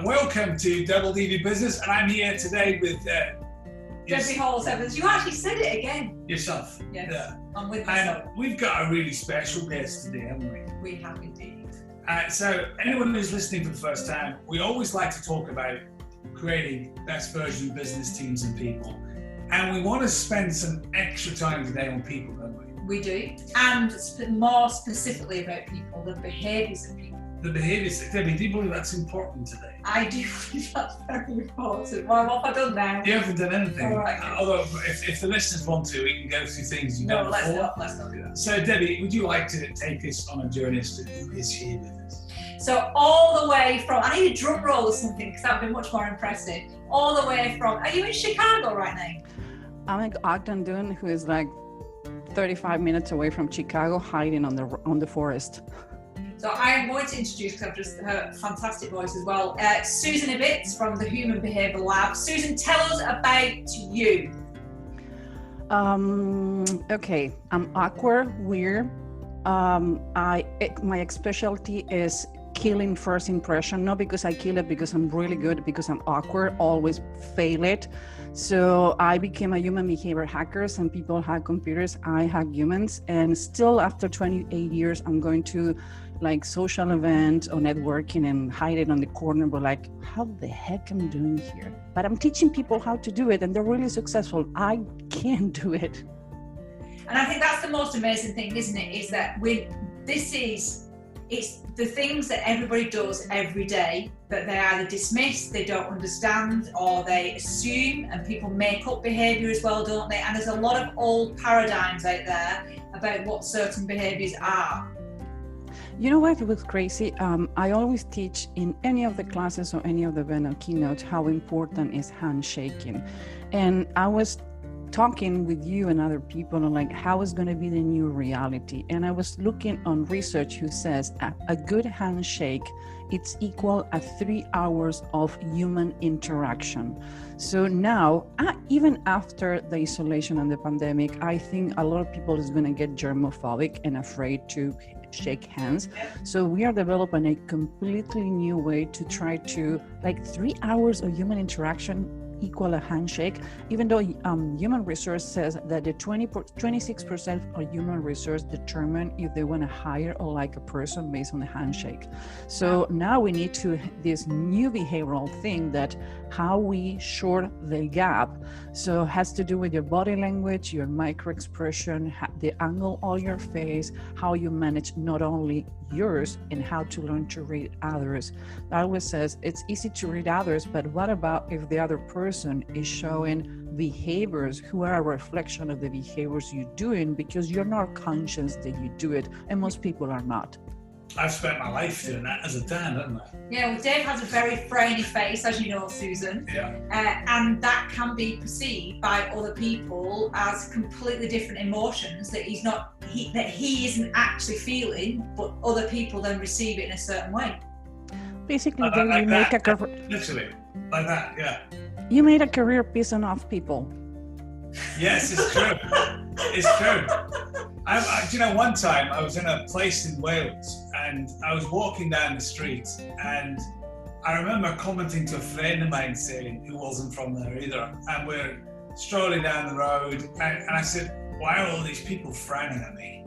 Welcome to Double DV Business, and I'm here today with Debbie Hall-Evans. You actually said it again. Yourself. Yes, yeah. I'm with myself. And we've got a really special guest today, haven't we? We have indeed. So anyone who's listening for the first time, we always like to talk about creating best version of business teams and people. And we want to spend some extra time today on people, don't we? We do. And more specifically about people, the behaviours of people. The behaviours. Debbie, do you believe that's important today? I do believe that's very important. Well, what have I done now? You haven't done anything. All right. Although, if the listeners want to, we can go through things you've done before. Let's not do that. So, Debbie, would you like to take us on a journey as to who is here with us? So, all the way from, I need a drum roll or something because that would be much more impressive. All the way from, are you in Chicago right now? I'm in Ogden, Dune, who is like 35 minutes away from Chicago, hiding on the forest. So I am going to introduce, because I've just heard a fantastic voice as well, Susan Ibbotts from the Human Behaviour Lab. Susan, tell us about you. Okay, I'm awkward, weird. My specialty is killing first impression, not because I kill it, because I'm really good, because I'm awkward, always fail it. So I became a human behavior hacker. Some people hack computers, I hack humans, and still after 28 years, I'm going to like social events or networking and hide it on the corner, but like, how the heck am I doing here? But I'm teaching people how to do it and they're really successful. I can't do it. And I think that's the most amazing thing, isn't it? Is that it's the things that everybody does every day that they either dismiss, they don't understand, or they assume, and people make up behaviour as well, don't they? And there's a lot of old paradigms out there about what certain behaviours are. You know what was crazy? I always teach in any of the classes or any of the event or keynotes how important is handshaking. And I was talking with you and other people on like how is going to be the new reality. And I was looking on research who says a good handshake, it's equal at 3 hours of human interaction. So now, even after the isolation and the pandemic, I think a lot of people is going to get germophobic and afraid to shake hands. So we are developing a completely new way to try to, like 3 hours of human interaction equal a handshake, even though human resource says that the 26% of human resource determine if they want to hire or like a person based on the handshake. So now we need to this new behavioral thing that how we short the gap. So it has to do with your body language, your micro expression, the angle of your face, how you manage not only yours and how to learn to read others. I always says it's easy to read others, but what about if the other person is showing behaviors who are a reflection of the behaviors you're doing because you're not conscious that you do it, and most people are not. I've spent my life doing that as a dad, haven't I? Yeah, well, Dave has a very frowny face, as you know, Susan. Yeah. And that can be perceived by other people as completely different emotions that he isn't actually feeling, but other people then receive it in a certain way. Basically, like you make a career. Literally, like that, yeah. You made a career pissing off people. Yes, it's true. It's true. You know, one time I was in a place in Wales and I was walking down the street and I remember commenting to a friend of mine saying, who wasn't from there either, and we're strolling down the road and I said, why are all these people frowning at me?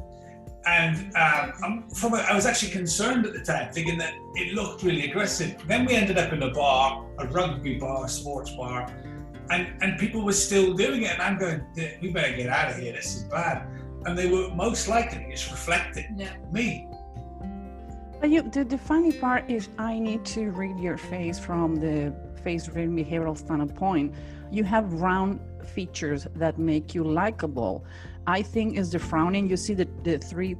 And I was actually concerned at the time, thinking that it looked really aggressive. Then we ended up in a bar, a rugby bar, a sports bar, and people were still doing it. And I'm going, we better get out of here, this is bad. And they were most likely just reflecting me. But the funny part is I need to read your face from the face reading behavioral standpoint. You have round features that make you likable. I think is the frowning. You see the three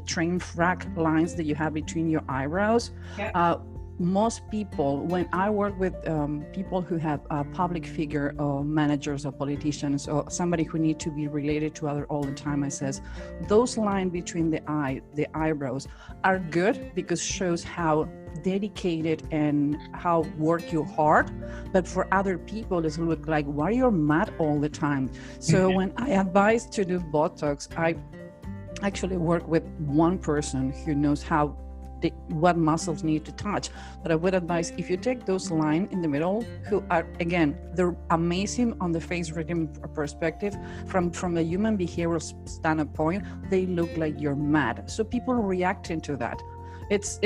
train track lines that you have between your eyebrows. Yeah. Most people, when I work with people who have a public figure or managers or politicians or somebody who need to be related to other all the time, I says, those lines between the eyebrows are good because shows how dedicated and how work you hard. But for other people, it look like, why you're mad all the time? So when I advise to do Botox, I actually work with one person who knows how what muscles need to touch. But I would advise, if you take those lines in the middle, who are, again, they're amazing on the face reading perspective, from a human behavioral standpoint, they look like you're mad. So people are reacting to that. It's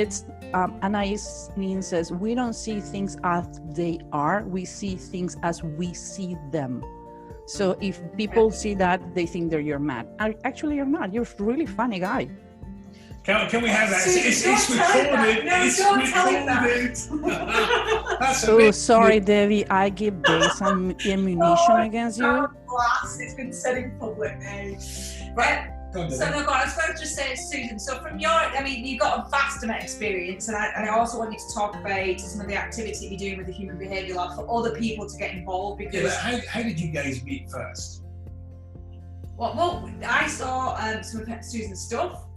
Anais Nin says, we don't see things as they are, we see things as we see them. So if people see that, they think that you're mad. Actually, you're not. You're a really funny guy. Can we have that? It's recorded. It's recorded. No, sorry, Debbie. I give Dave some ammunition against you. It's been said in public now. Right. I was going to just say, Susan, so from you've got a vast amount of experience, and I also want you to talk about some of the activity you're doing with the Human Behaviour Lab for other people to get involved. Because how did you guys meet first? Well, I saw some of Susan's stuff,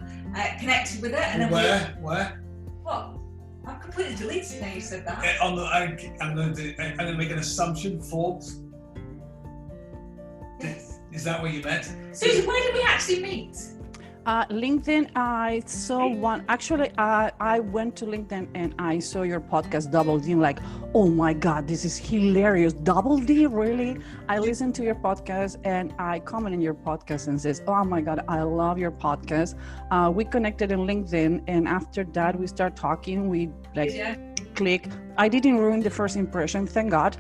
connected with it, and then Where? What? I've completely deleted it now you said that. I'm going to make an assumption. Forbes. Yes. Is that where you met? Susan, where did we actually meet? LinkedIn. I saw one. Actually, I went to LinkedIn and I saw your podcast, Double D. Like, oh my God, this is hilarious. Double D, really? I listened to your podcast and I comment in your podcast and says, oh my God, I love your podcast. We connected in LinkedIn, and after that, we start talking. We click. I didn't ruin the first impression, thank God.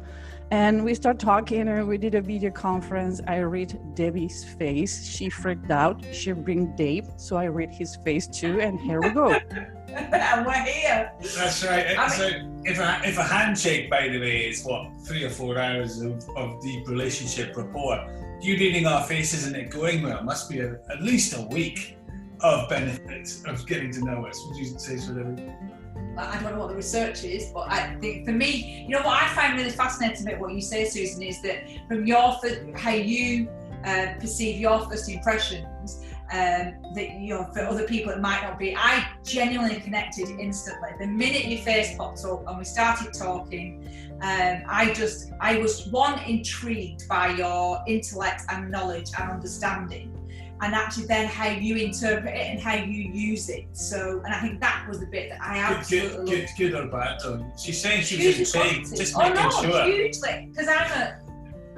And we start talking, and we did a video conference. I read Debbie's face. She freaked out. She bring Dave, so I read his face too, and here we go. And we're here. That's right. So if a handshake, by the way, is 3 or 4 hours of deep relationship rapport, you reading our faces and it going well must be at least a week of benefit of getting to know us. Would you say so, Debbie? I don't know what the research is, but I think for me, what I find really fascinating about what you say, Susan, is that from how you perceive your first impressions, that for other people it might not be. I genuinely connected instantly. The minute your face popped up and we started talking, I was intrigued by your intellect and knowledge and understanding, and actually then how you interpret it and how you use it. So, and I think that was the bit that I absolutely loved. Good or bad, though. She's saying she was intrigued, just making sure. Hugely, because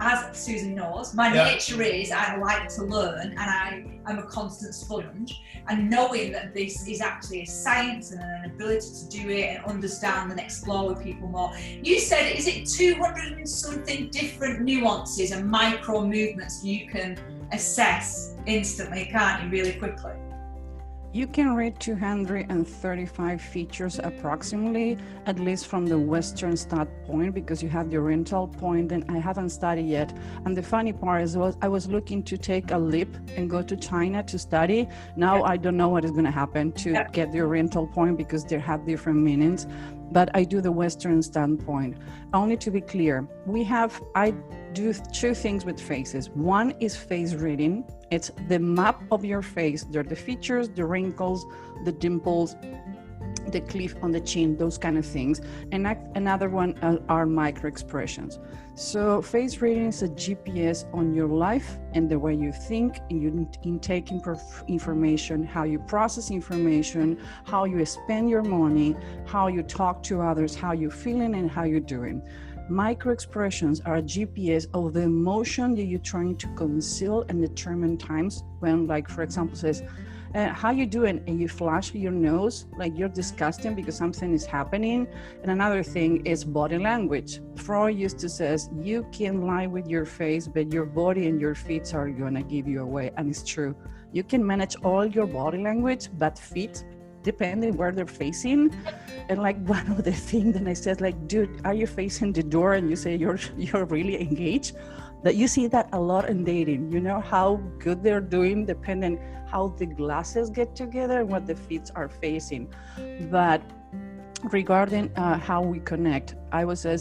as Susan knows, my nature is I like to learn, and I'm a constant sponge, and knowing that this is actually a science and an ability to do it and understand and explore with people more. You said, is it 200 and something different nuances and micro movements you can assess instantly, can't you, really quickly? You can read 235 features approximately, at least from the Western start point, because you have the Oriental point, and I haven't studied yet. And the funny part is, I was looking to take a leap and go to China to study. Now I don't know what is going to happen to get the Oriental point, because they have different meanings. But I do the Western standpoint. Only to be clear, I do 2 things with faces. One is face reading. It's the map of your face. There are the features, the wrinkles, the dimples, the cliff on the chin, those kind of things. And another one are micro expressions. So face reading is a GPS on your life and the way you think, and you intake information, how you process information, how you spend your money, how you talk to others, how you're feeling and how you're doing. Micro expressions are a GPS of the emotion that you're trying to conceal and determine times when, like, for example, says, how you doing? And you flash your nose like you're disgusting because something is happening. And another thing is body language. Freud used to say, you can lie with your face, but your body and your feet are going to give you away. And it's true. You can manage all your body language, but feet, depending where they're facing. And like one of the things that I said, like, dude, are you facing the door? And you say you're really engaged. That you see that a lot in dating. You know how good they're doing, depending how the glasses get together and what the feet are facing. But regarding how we connect, I would say,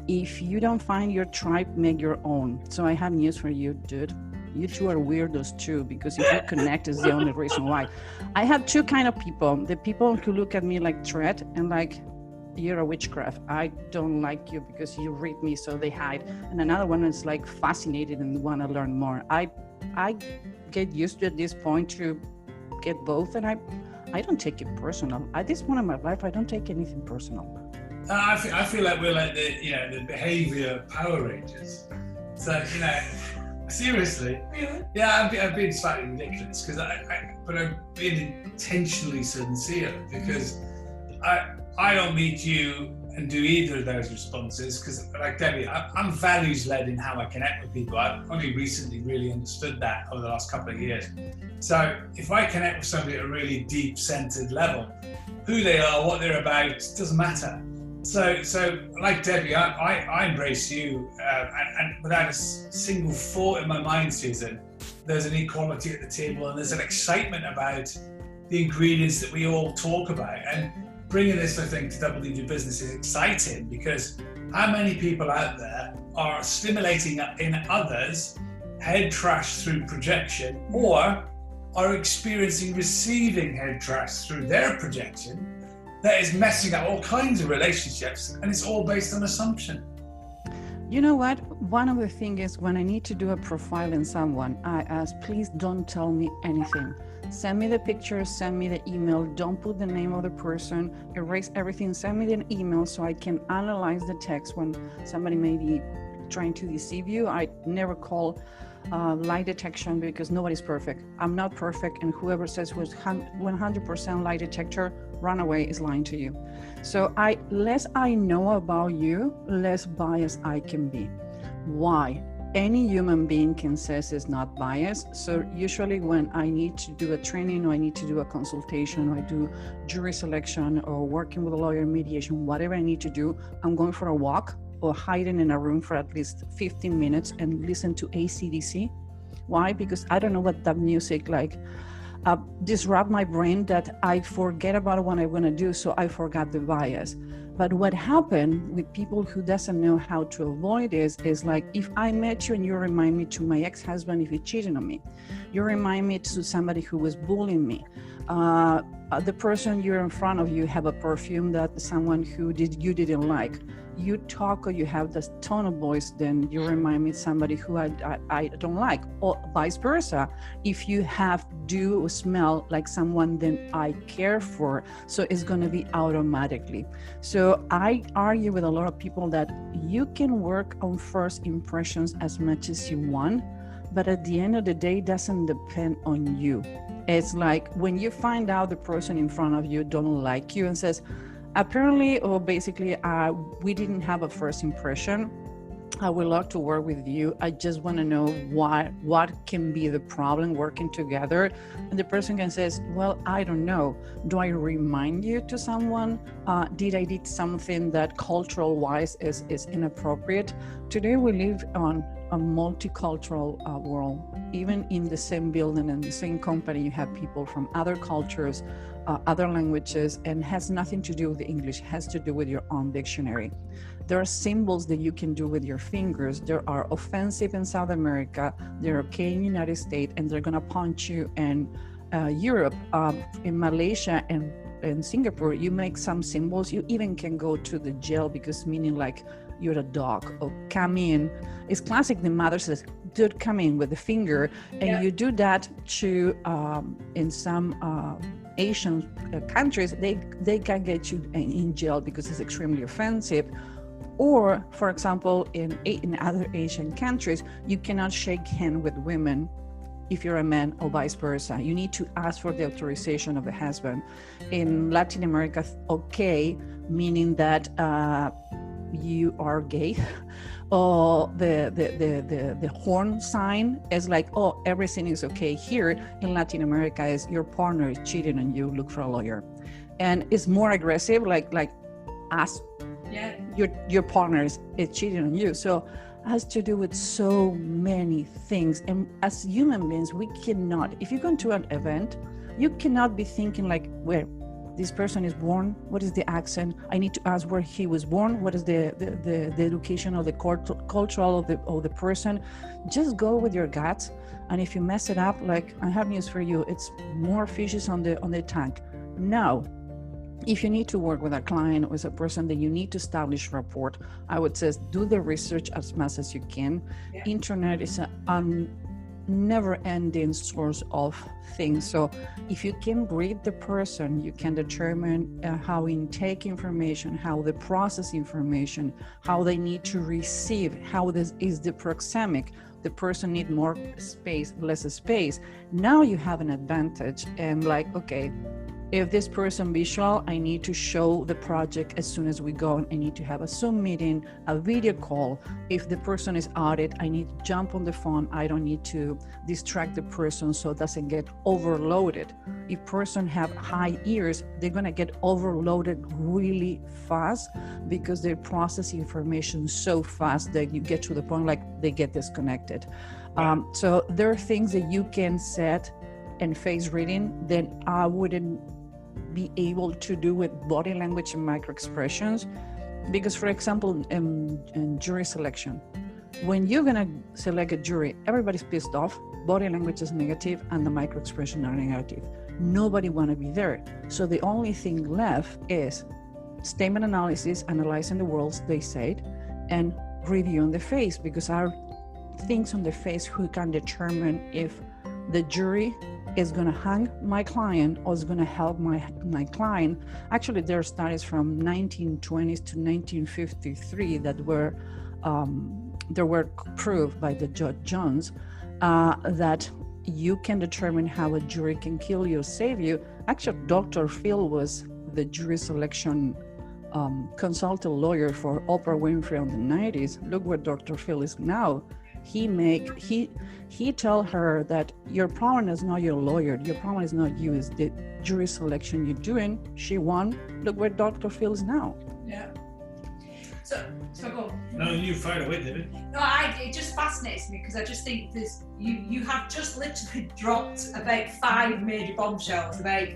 if you don't find your tribe, make your own. So I have news for you, dude. You two are weirdos too, because if you connect is the only reason why. I have 2 kind of people. The people who look at me like threat and like, you're a witchcraft. I don't like you because you read me, so they hide. And another one is like fascinated and want to learn more. I get used to at this point to get both, and I don't take it personal. At this point in my life, I don't take anything personal. I feel like we're like the behaviour Power Rangers. So, seriously. Really? Yeah, I've been slightly ridiculous but I've been intentionally sincere, because I don't meet you and do either of those responses, because like Debbie, I'm values led in how I connect with people. I've only recently really understood that over the last couple of years. So if I connect with somebody at a really deep centered level, who they are, what they're about, doesn't matter. So like Debbie, I embrace you, and without a single thought in my mind, Susan, there's an equality at the table, and there's an excitement about the ingredients that we all talk about. And bringing this, I think, to Double D Do Business is exciting, because how many people out there are stimulating in others head trash through projection, or are experiencing receiving head trash through their projection, that is messing up all kinds of relationships, and it's all based on assumption. You know what? One of the things is, when I need to do a profile in someone, I ask, please don't tell me anything. Send me the pictures, send me the email, don't put the name of the person, erase everything, send me an email so I can analyze the text when somebody may be trying to deceive you. I never call lie detection, because nobody's perfect. I'm not perfect, and whoever says was 100% lie detector, run away, is lying to you. So less I know about you, less biased I can be. Why? Any human being can say is not biased. So usually when I need to do a training, or I need to do a consultation, or I do jury selection, or working with a lawyer, mediation, whatever I need to do, I'm going for a walk or hiding in a room for at least 15 minutes and listen to AC/DC. Why? Because I don't know what that music disrupt my brain, that I forget about what I'm going to do, so I forgot the bias. But what happened with people who doesn't know how to avoid is like, if I met you and you remind me to my ex-husband if he cheated on me, you remind me to somebody who was bullying me, the person you're in front of you have a perfume that someone who you didn't like, you talk or you have this tone of voice, then you remind me somebody who I don't like, or vice versa. If you do or smell like someone then I care for, so it's going to be automatically. So I argue with a lot of people that you can work on first impressions as much as you want, but at the end of the day, it doesn't depend on you. It's like when you find out the person in front of you don't like you and says, apparently, or basically, we didn't have a first impression. I would love to work with you. I just want to know what can be the problem working together. And the person can say, well, I don't know. Do I remind you to someone? Did I did something that cultural wise is inappropriate? Today we live on a multicultural world. Even in the same building and the same company, you have people from other cultures, other languages, and has nothing to do with English, has to do with your own dictionary. There are symbols that you can do with your fingers. There are offensive in South America, they're okay in the United States, and they're gonna punch you in Europe, in Malaysia and in Singapore. You make some symbols, you even can go to the jail, because meaning like you're a dog, or come in. It's classic, the mother says, dude, come in with the finger, and you do that to, in some Asian countries, they can get you in jail because it's extremely offensive. Or, for example, in other Asian countries, you cannot shake hands with women if you're a man, or vice versa. You need to ask for the authorization of the husband. In Latin America, okay, meaning that you are gay. Or the horn sign is like, oh, everything is okay. Here in Latin America, is your partner is cheating on you, look for a lawyer. And it's more aggressive, like ask your partner is cheating on you. So it has to do with so many things. And as human beings, we cannot, if you go to an event, you cannot be thinking like, where this person is born, what is the accent? I need to ask where he was born, what is the education or the cultural of the person. Just go with your guts, and if you mess it up, like, I have news for you, it's more fishes on the tank. Now, if you need to work with a client or with a person that you need to establish rapport, I would say do the research as much as you can. Internet is an never-ending source of things. So if you can read the person, you can determine how intake information, how they process information, how they need to receive, how this is the proxemic. The person need more space, less space. Now you have an advantage. And like, okay, if this person visual, I need to show the project as soon as we go. I need to have a Zoom meeting, a video call. If the person is audit, I need to jump on the phone. I don't need to distract the person so it doesn't get overloaded. If person have high ears, they're gonna get overloaded really fast because they process information so fast that you get to the point like they get disconnected. So there are things that you can set and face reading that I wouldn't be able to do with body language and micro expressions. Because for example, in jury selection, when you're gonna select a jury, everybody's pissed off, body language is negative and the micro expression are negative. Nobody wanna be there. So the only thing left is statement analysis, analyzing the words they said, and review on the face, because our things on the face who can determine if the jury is going to hang my client or is going to help my client. Actually, there are studies from 1920s to 1953 that were proved by the Judge Jones that you can determine how a jury can kill you or save you. Actually, Dr. Phil was the jury selection consultant lawyer for Oprah Winfrey in the 90s. Look where Dr. Phil is now. He tell her that your problem is not your lawyer, your problem is not you, it's the jury selection you're doing. She won. Look where Dr. Phil is now. Yeah. So go. No, you fired away, David. No, it just fascinates me because I just think you have just literally dropped about 5 major bombshells about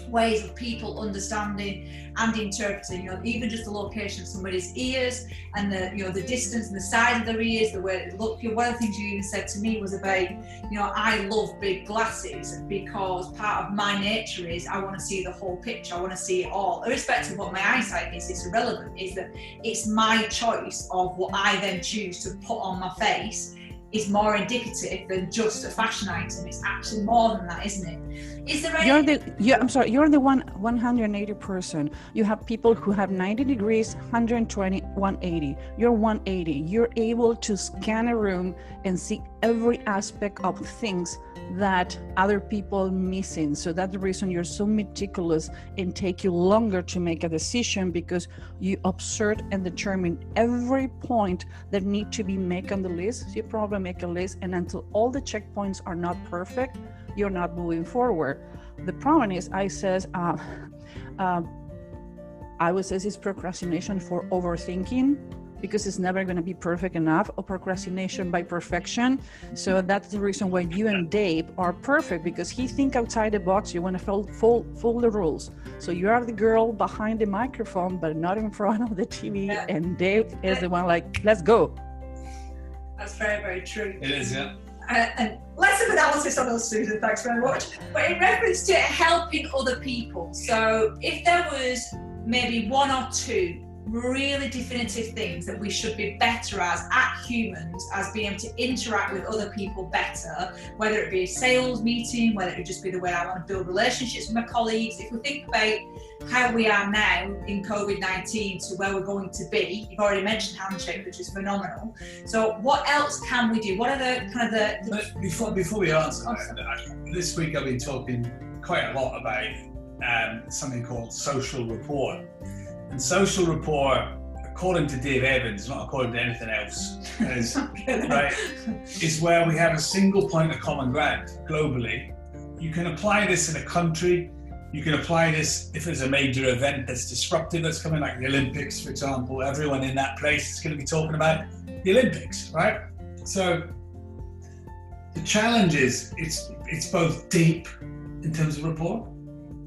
ways of people understanding and interpreting, even just the location of somebody's ears and the distance and the size of their ears, the way they look. One of the things you even said to me was about, I love big glasses because part of my nature is I want to see the whole picture. I want to see it all, irrespective of what my eyesight is. It's irrelevant. Is that it's my choice of what I then choose to put on my face is more indicative than just a fashion item. It's actually more than that, isn't it? Is there any... You're the 180 person. You have people who have 90 degrees, 120, 180. You're 180. You're able to scan a room and see every aspect of things that other people missing. So that's the reason you're so meticulous and take you longer to make a decision, because you observe and determine every point that need to be made on the list. So you probably make a list, and until all the checkpoints are not perfect, you're not moving forward. The problem is, I would say it's procrastination for overthinking, because it's never going to be perfect enough, or procrastination by perfection. So that's the reason why you and Dave are perfect, because he think outside the box. You want to follow the rules. So you are the girl behind the microphone, but not in front of the TV. Yeah. And Dave is the one like, let's go. That's very, very true. It is, yeah. And less of analysis on us, Susan, thanks very much. But in reference to helping other people, so if there was maybe 1 or 2 really definitive things that we should be better as humans, as being able to interact with other people better, whether it be a sales meeting, whether it just be the way I want to build relationships with my colleagues. If we think about how we are now in COVID-19 to where we're going to be, you've already mentioned handshake, which is phenomenal. So what else can we do? What are the kind of the... Before we answer this week I've been talking quite a lot about something called social rapport. And social rapport, according to Dave Evans, not according to anything else, is where we have a single point of common ground globally. You can apply this in a country. You can apply this if there's a major event that's disruptive that's coming, like the Olympics, for example. Everyone in that place is going to be talking about the Olympics, right? So the challenge is it's both deep in terms of rapport,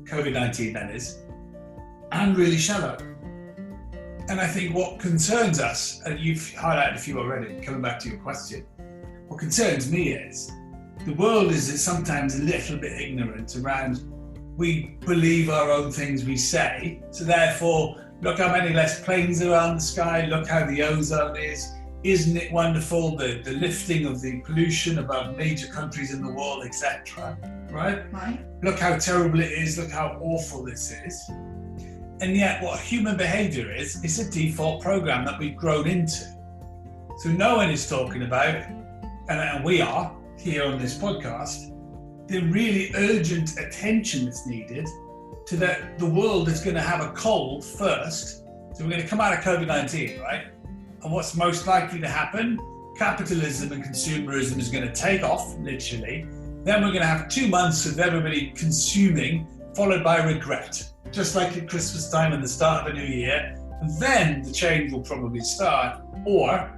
COVID-19 that is, and really shallow. And I think what concerns us, and you've highlighted a few already, coming back to your question, what concerns me is the world is sometimes a little bit ignorant around, we believe our own things we say, so therefore, look how many less planes are around the sky, look how the ozone is, isn't it wonderful, the lifting of the pollution above major countries in the world, etc. Right? Look how terrible it is, look how awful this is. And yet what human behavior is, it's a default program that we've grown into. So no one is talking about, and we are here on this podcast, the really urgent attention that's needed to that the world is going to have a cold first. So we're going to come out of COVID-19, right? And what's most likely to happen? Capitalism and consumerism is going to take off, literally. Then we're going to have 2 months of everybody consuming, followed by regret, just like at Christmas time and the start of a new year. And then the change will probably start. Or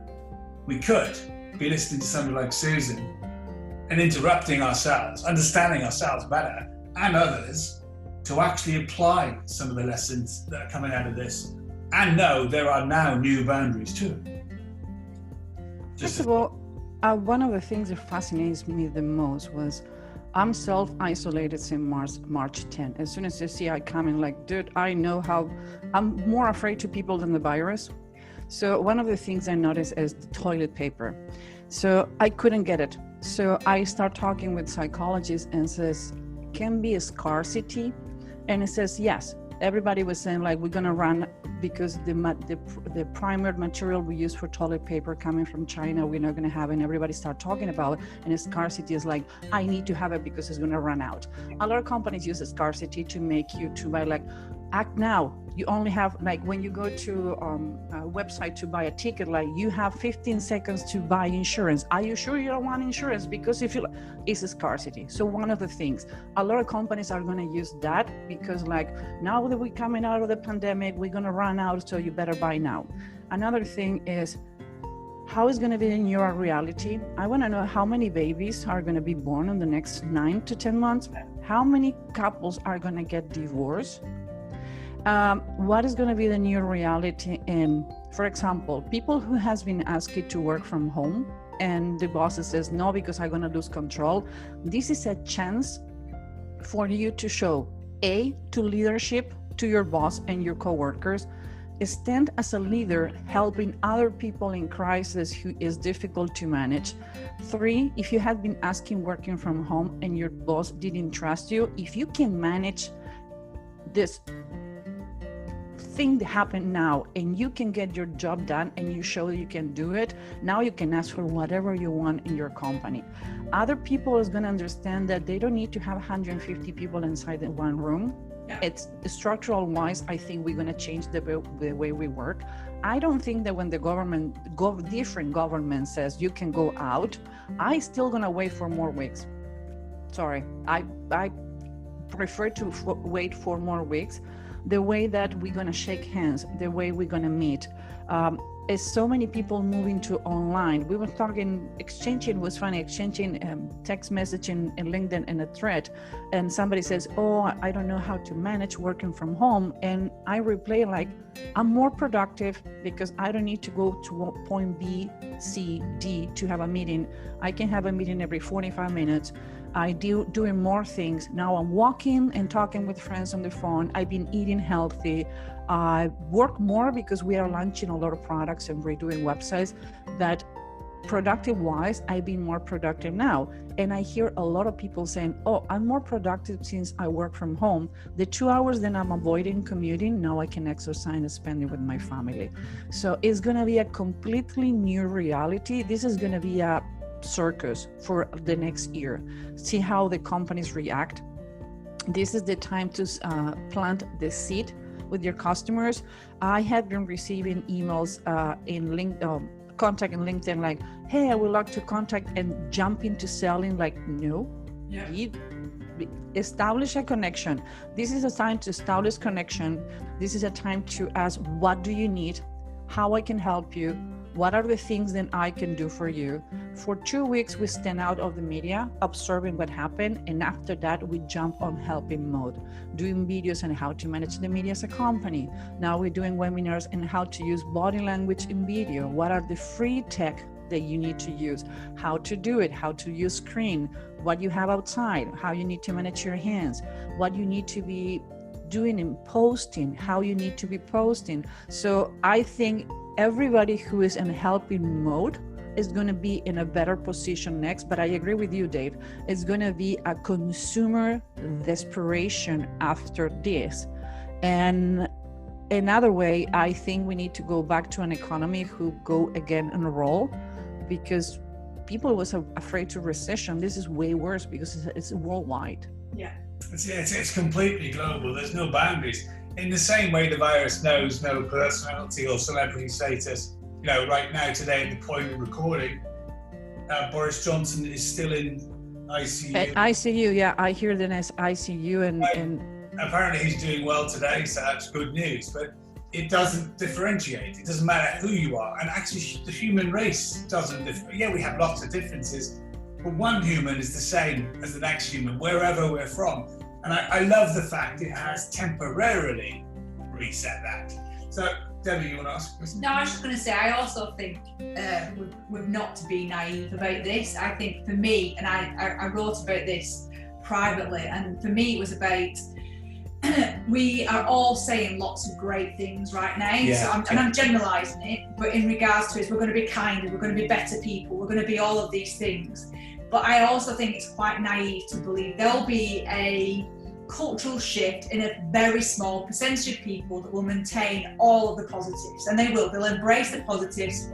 we could be listening to somebody like Susan and interrupting ourselves, understanding ourselves better and others to actually apply some of the lessons that are coming out of this and know there are now new boundaries too. First of all, one of the things that fascinates me the most was I'm self-isolated since March 10. As soon as you see I come in, like, dude, I know how I'm more afraid to people than the virus. So one of the things I noticed is the toilet paper. So I couldn't get it. So I start talking with psychologists and says, can be a scarcity? And it says, yes. Everybody was saying like, we're gonna run because the primary material we use for toilet paper coming from China, we're not gonna have it. And everybody start talking about it. And the scarcity is like, I need to have it because it's gonna run out. A lot of companies use a scarcity to make you to buy like, act now. You only have, like when you go to a website to buy a ticket, like you have 15 seconds to buy insurance. Are you sure you don't want insurance? Because if you, it's a scarcity. So one of the things, a lot of companies are gonna use that because like now that we're coming out of the pandemic, we're gonna run out, so you better buy now. Another thing is, how is gonna be in your reality? I wanna know how many babies are gonna be born in the next 9 to 10 months? How many couples are gonna get divorced? What is going to be the new reality in, for example, people who has been asked to work from home and the boss says no because I'm going to lose control. This is a chance for you to show to leadership, to your boss and your coworkers, stand as a leader helping other people in crisis who is difficult to manage. 3, if you have been asking working from home and your boss didn't trust you, if you can manage this thing that happened now and you can get your job done and you show that you can do it, now you can ask for whatever you want in your company. Other people is going to understand that they don't need to have 150 people inside in one room. It's structural wise, I think we're going to change the way we work. I don't think that when the government, different government says you can go out, I still going to wait for more weeks. Sorry, I prefer to wait for more weeks. The way that we're going to shake hands, the way we're going to meet. Is so many people moving to online. We were talking, exchanging text messaging in LinkedIn in a thread, and somebody says, oh, I don't know how to manage working from home. And I reply like, I'm more productive because I don't need to go to point B, C, D to have a meeting. I can have a meeting every 45 minutes. I doing more things. Now I'm walking and talking with friends on the phone. I've been eating healthy. I work more because we are launching a lot of products and we're doing websites that productive wise, I've been more productive now. And I hear a lot of people saying, oh, I'm more productive since I work from home. The 2 hours that I'm avoiding commuting, now I can exercise and spend it with my family. So it's going to be a completely new reality. This is going to be a circus for the next year. See how the companies react. This is the time to plant the seed with your customers. I have been receiving emails contact in LinkedIn like, hey, I would like to contact, and jump into selling like, no. Establish a connection. This is a time to establish connection. This is a time to ask, what do you need? How I can help you? What are the things that I can do for you? For 2 weeks, we stand out of the media, observing what happened. And after that, we jump on helping mode, doing videos on how to manage the media as a company. Now we're doing webinars on how to use body language in video. What are the free tech that you need to use? How to do it, how to use screen, what you have outside, how you need to manage your hands, what you need to be doing in posting, how you need to be posting. So I think everybody who is in helping mode is going to be in a better position next. But I agree with you, Dave. It's going to be a consumer desperation after this. And another way, I think we need to go back to an economy who go again on a roll, because people was afraid to recession. This is way worse because it's worldwide. Yeah. It's completely global. There's no boundaries. In the same way the virus knows no personality or celebrity status. You know, right now, today, at the point of recording, Boris Johnson is still in ICU. At ICU, yeah, I hear the as ICU, and apparently he's doing well today, so that's good news. But it doesn't differentiate. It doesn't matter who you are, and actually, the human race doesn't. Yeah, we have lots of differences, but one human is the same as the next human, wherever we're from. And I love the fact it has temporarily reset that. So, Debbie, you want to ask a question? No, I was just going to say, I also think we've not to be naive about this. I think for me, and I wrote about this privately, and for me it was about, we are all saying lots of great things right now, so I'm generalising it, but in regards to it, we're going to be kinder, we're going to be better people, we're going to be all of these things. But I also think it's quite naive to believe there'll be a cultural shift in a very small percentage of people that will maintain all of the positives, and they'll embrace the positives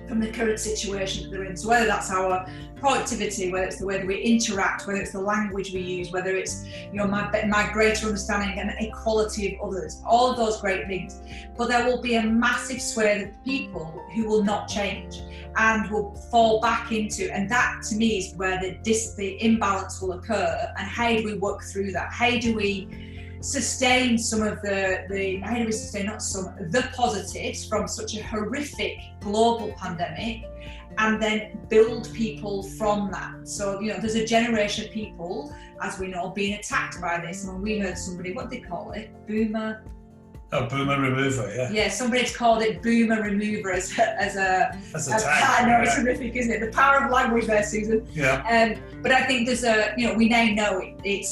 from the current situation that they're in. So whether that's our productivity, whether it's the way that we interact, whether it's the language we use, whether it's, you know, my greater understanding and equality of others, all of those great things. But there will be a massive swathe of people who will not change and will fall back into, and that to me is where the imbalance will occur. And how do we work through that? How do we sustain some of the positives from such a horrific global pandemic, and then build people from that? So, you know, there's a generation of people, as we know, being attacked by this. And when we heard somebody, what did they call it? Boomer remover, yeah. Yeah, somebody's called it boomer remover as a tag. I know, it's horrific, isn't it? The power of language there, Susan. Yeah. But I think there's we now know it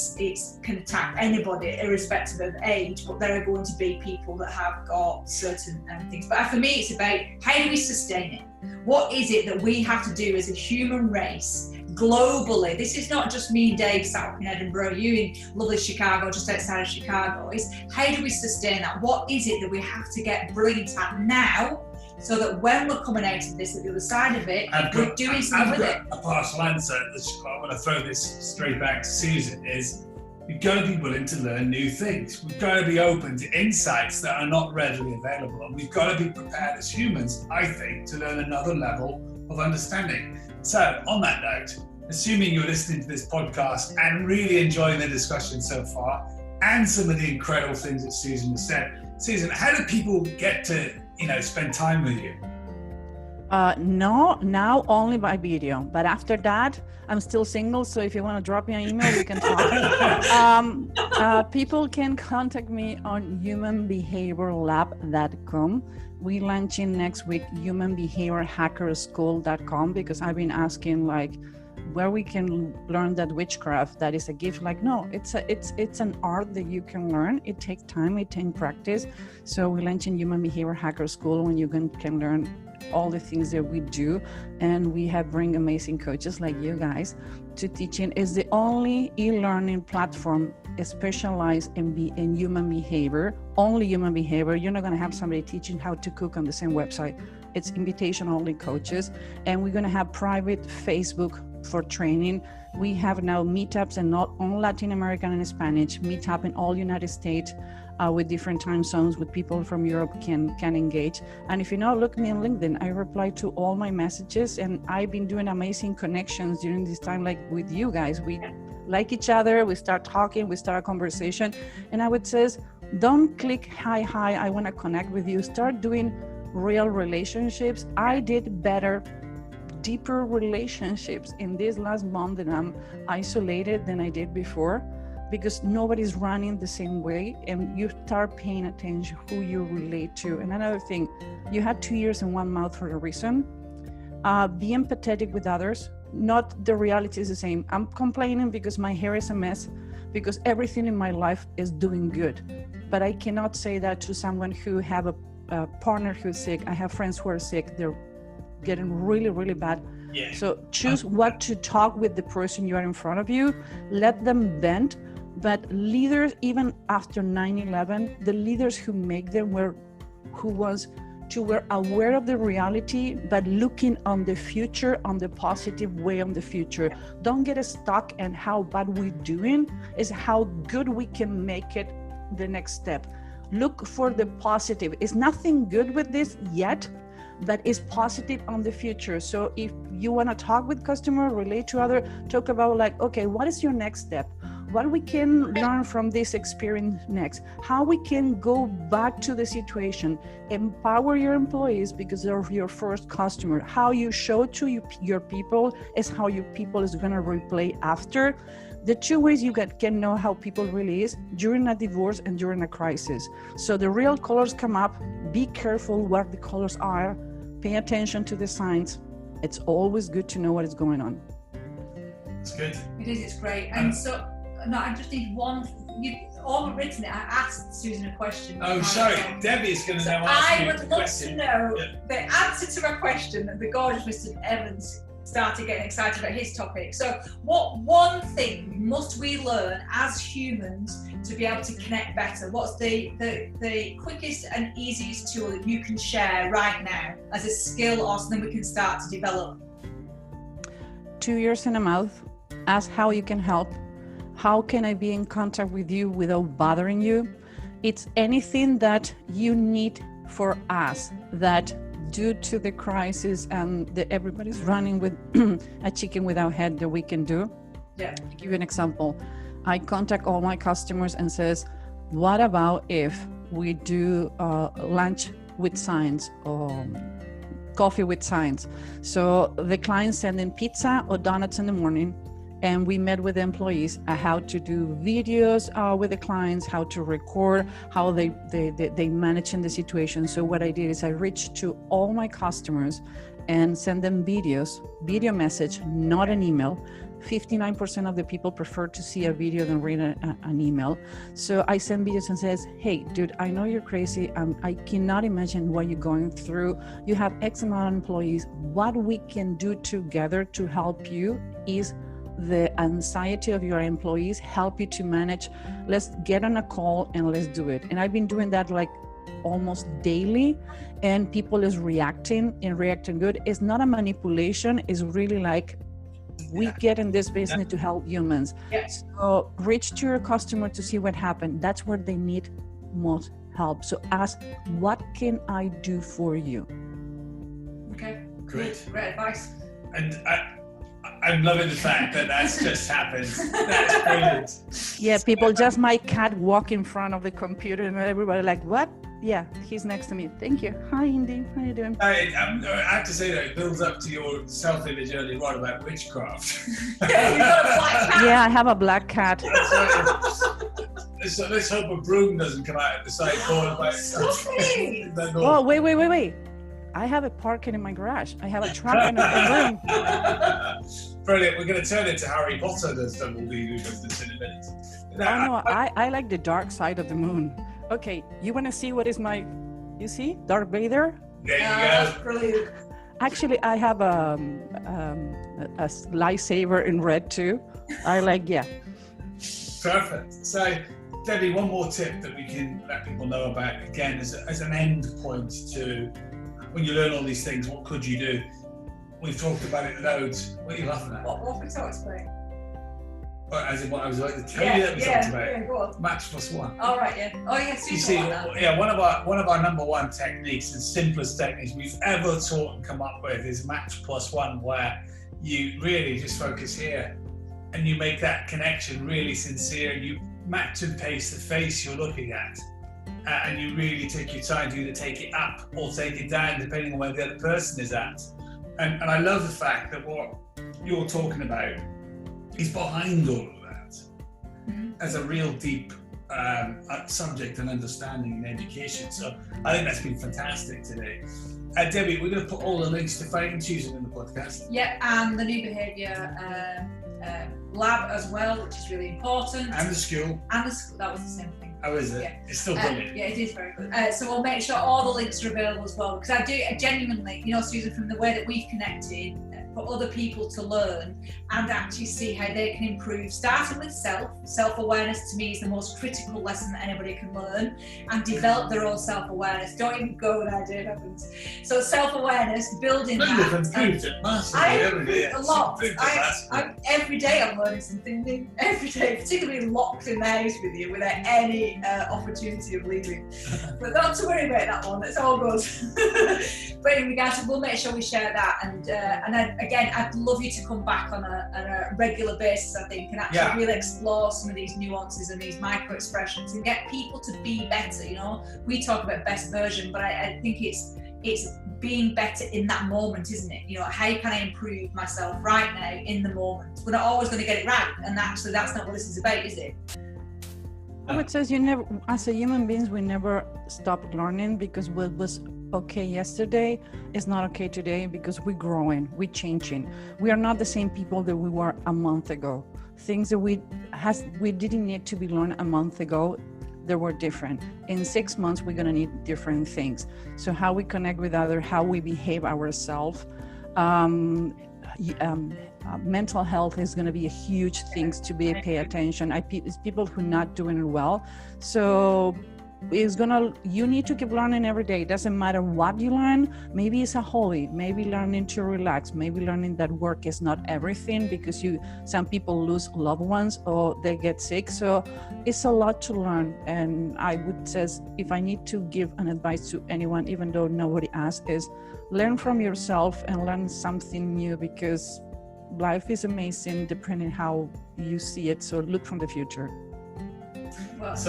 can attack anybody irrespective of age, but there are going to be people that have got certain things. But for me, it's about how do we sustain it? What is it that we have to do as a human race globally? This is not just me and Dave sat up in Edinburgh, you in lovely Chicago, just outside of Chicago. It's how do we sustain that? What is it that we have to get brilliant at now, so that when we're coming out of this, at the other side of it, we're doing something with it? A partial answer, I want to throw this straight back to Susan, is we've got to be willing to learn new things. We've got to be open to insights that are not readily available. And we've got to be prepared as humans, I think, to learn another level of understanding. So, on that note, assuming you're listening to this podcast and really enjoying the discussion so far, and some of the incredible things that Susan has said, Susan, how do people get to, spend time with you? No, now only by video. But after that, I'm still single. So if you want to drop me an email, we can talk. People can contact me on humanbehaviorlab.com. We're launching next week humanbehaviorhackerschool.com, because I've been asking where we can learn that witchcraft that is a gift. No, it's an art that you can learn. It takes time, it takes practice. So we're launching Human Behavior Hacker School, when you can learn all the things that we do, and we have bring amazing coaches like you guys to teaching. Is the only e-learning platform specialized in human behavior, only human behavior. You're not going to have somebody teaching how to cook on the same website. It's invitation only coaches, and we're going to have private Facebook for training. We have now meetups, and not on Latin American and Spanish, meetup in all United States with different time zones, with people from Europe can engage. And if you know, look me on LinkedIn, I reply to all my messages, and I've been doing amazing connections during this time, like with you guys. We like each other, we start talking, we start a conversation, and I would say, don't click hi, I want to connect with you. Start doing real relationships. I did better, deeper relationships in this last month that I'm isolated than I did before, because nobody's running the same way, and you start paying attention who you relate to. And another thing, you had 2 ears and one mouth for a reason. Be empathetic with others. Not the reality is the same. I'm complaining because my hair is a mess, because everything in my life is doing good. But I cannot say that to someone who have a a partner who's sick. I have friends who are sick. They're getting really, really bad. Yeah. So choose what to talk with the person you are in front of you. Let them vent. But leaders, even after 9/11, the leaders who make them were aware of the reality, but looking on the future, on the positive way on the future. Don't get stuck in how bad we're doing, is how good we can make it the next step. Look for the positive. It's nothing good with this yet, but it's positive on the future. So if you want to talk with customer, relate to other, talk about like, okay, what is your next step? What we can learn from this experience next, how we can go back to the situation, empower your employees because they're your first customer. How you show to your people is how your people is going to replay after. The two ways you can know how people really is during a divorce and during a crisis. So the real colors come up. Be careful what the colors are. Pay attention to the signs. It's always good to know what is going on. It's good. It is, it's great. And so, no, I just need one. You've all written it. I asked Susan a question. Oh, sorry. Debbie's going to now ask you a question. I would love to know the answer to a question that the gorgeous Mr. Evans started getting excited about his topic. So what one thing must we learn as humans to be able to connect better? What's the quickest and easiest tool that you can share right now as a skill or something we can start to develop? 2 ears and a mouth. Ask how you can help. How can I be in contact with you without bothering you? It's anything that you need for us that due to the crisis and everybody's running with a chicken without head that we can do. Yeah. To give you an example, I contact all my customers and says, what about if we do lunch with signs or coffee with signs? So the clients send in pizza or donuts in the morning. And we met with the employees how to do videos with the clients, how to record, how they manage in the situation. So what I did is I reached to all my customers and send them video message, not an email. 59% of the people prefer to see a video than read an email. So I send videos and says, hey, dude, I know you're crazy. I cannot imagine what you're going through. You have X amount of employees. What we can do together to help you is the anxiety of your employees, help you to manage. Let's get on a call and let's do it. And I've been doing that like almost daily, and people is reacting good. It's not a manipulation. It's really like we get in this business to help humans. Yes. So reach to your customer to see what happened. That's where they need most help. So ask, what can I do for you? Okay. Great. Great advice. And I'm loving the fact that that's just happened. That's brilliant. Yeah, people, just my cat walk in front of the computer and everybody like, what? Yeah, he's next to me. Thank you. Hi, Indy. How you doing? I have to say that it builds up to your self-image earlier on about witchcraft. Yeah, you've got a black cat. Yeah, I have a black cat. So let's hope a broom doesn't come out at the side corner. Oh, wait. I have a parking in my garage. I have a truck and a room. Brilliant. We're going to turn into Harry Potter does Dumbledore business in a minute. No, I like the dark side of the moon. Okay, you want to see what is my, you see, Darth Vader? There you go. Brilliant. Actually, I have a lightsaber in red too. I like, yeah. Perfect. So, Debbie, one more tip that we can let people know about, again, as an end point to when you learn all these things, what could you do? We've talked about it loads. What are you laughing at? What we talked about? As in what I was like to tell you that we talked about. Yeah, go on. Match plus one. Oh, right, yeah. Oh, yeah, super. You see, like one of our number one techniques and simplest techniques we've ever taught and come up with is match plus one, where you really just focus here and you make that connection really sincere. You match and paste the face you're looking at. And you really take your time to either take it up or take it down, depending on where the other person is at. And I love the fact that what you're talking about is behind all of that as a real deep subject and understanding in education. So I think that's been fantastic today. Debbie, we're going to put all the links to finding Susan in the podcast. Yeah, and the new behaviour lab as well, which is really important. And the school. And the school, that was the same thing. How is it? Yeah. It's still brilliant. Yeah, it is very good. So we'll make sure all the links are available as well, because I do genuinely, you know, Susan, from the way that we've connected, for other people to learn and actually see how they can improve, starting with self-awareness. To me is the most critical lesson that anybody can learn, and develop their own self-awareness. Don't even go there, Dave Evans. So self-awareness, building No, that. you've improved it massively every day. A lot. Every day I'm learning something new. Every day, particularly locked in the house with you without any opportunity of leaving. But not to worry about that one. It's all good. But in regards to, we'll make sure we share that, and again, I'd love you to come back on a regular basis, I think, and actually really explore some of these nuances and these micro expressions and get people to be better. You know, we talk about best version, but I think it's being better in that moment, isn't it? You know, how can I improve myself right now in the moment? We're not always going to get it right, and actually that's not what this is about, is it? It says you never, as a human beings, we never stop learning, because what was okay yesterday is not okay today, because we're growing, we're changing. We are not the same people that we were a month ago. Things that we didn't need to be learned a month ago, they were different. In 6 months, we're gonna need different things. So how we connect with others, how we behave ourselves, mental health is going to be a huge thing to be pay attention. It's people who are not doing it well. So you need to keep learning every day. It doesn't matter what you learn. Maybe it's a hobby, maybe learning to relax, maybe learning that work is not everything, because some people lose loved ones or they get sick. So it's a lot to learn. And I would say, if I need to give an advice to anyone, even though nobody asked, is learn from yourself and learn something new, because life is amazing depending how you see it. So look from the future. Well, is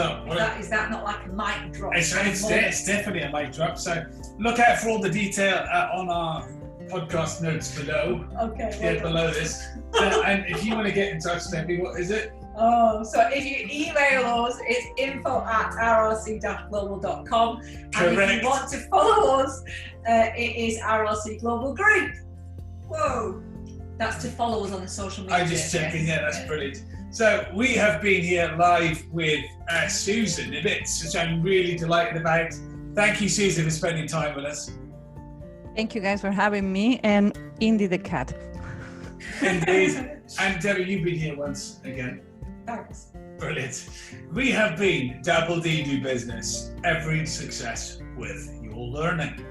that not like a mic drop? It's definitely a mic drop. So look out for all the detail on our podcast notes below. Okay. Yeah, below this. And if you want to get in touch, Debbie, what is it? Oh, so if you email us, it's info@rlc-global.com. And if you want to follow us, it is RLC Global Group. Whoa. That's to follow us on the social media. I'm just checking, that's brilliant. So we have been here live with Susan Ibbotts, which I'm really delighted about. Thank you, Susan, for spending time with us. Thank you guys for having me, and Indy the cat. Indeed. And Debbie, you've been here once again. Thanks. Brilliant. We have been Double D Do Business, every success with your learning.